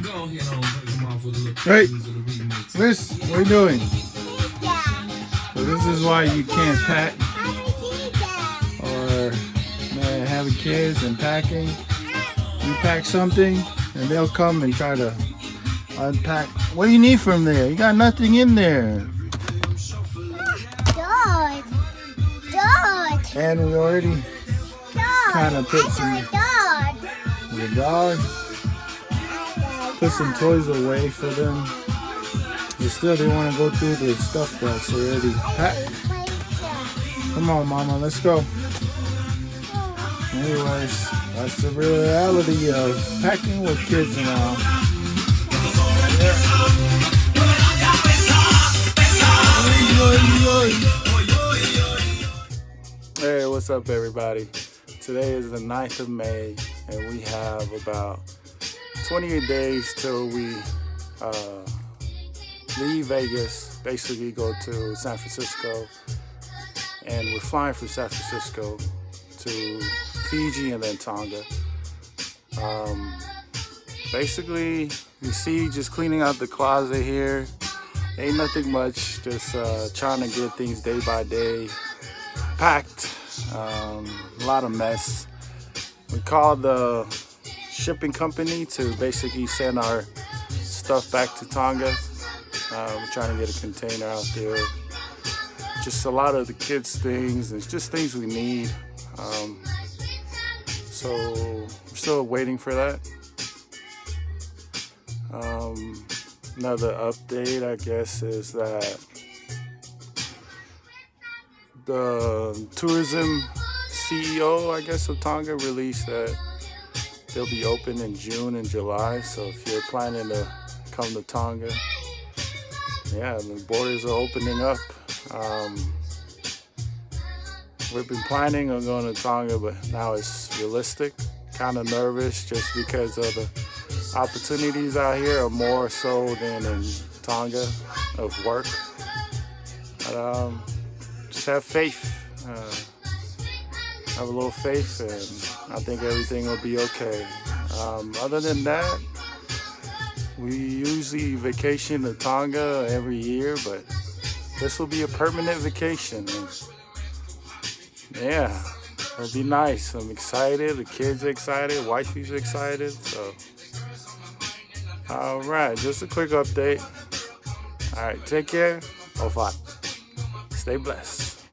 Hey, Miss, what are you doing? So this is why you can't pack or having kids and packing. You pack something and they'll come and try to unpack. What do you need from there? You got nothing in there. And we already kind of put some your dog. Put some toys away for them. But still, they want to go through the stuff that's already packed. Come on, Mama, let's go. Anyways, that's the reality of packing with kids and all. Hey, what's up, everybody? Today is the 9th of May, and we have about 28 days till we leave Vegas, basically go to San Francisco, and we're flying from San Francisco to Fiji and then Tonga. Basically, you see, just cleaning out the closet here. Ain't nothing much, just trying to get things day by day packed. A lot of mess. We called the shipping company to basically send our stuff back to Tonga. We're trying to get a container out there. Just a lot of the kids' things. It's just things we need. So we're still waiting for that. Another update, I guess, is that the tourism CEO, I guess, of Tonga released that they'll be open in June and July. So if you're planning to come to Tonga, yeah, the borders are opening up. We've been planning on going to Tonga, but now it's realistic. Kind of nervous just because of the opportunities out here are more so than in Tonga of work. But just have faith. Have a little faith, and I think everything will be okay. Other than that, we usually vacation to Tonga every year, but this will be a permanent vacation. And yeah, it'll be nice. I'm excited. The kids are excited. Wifey's excited. So, all right, just a quick update. All right, take care. Stay blessed.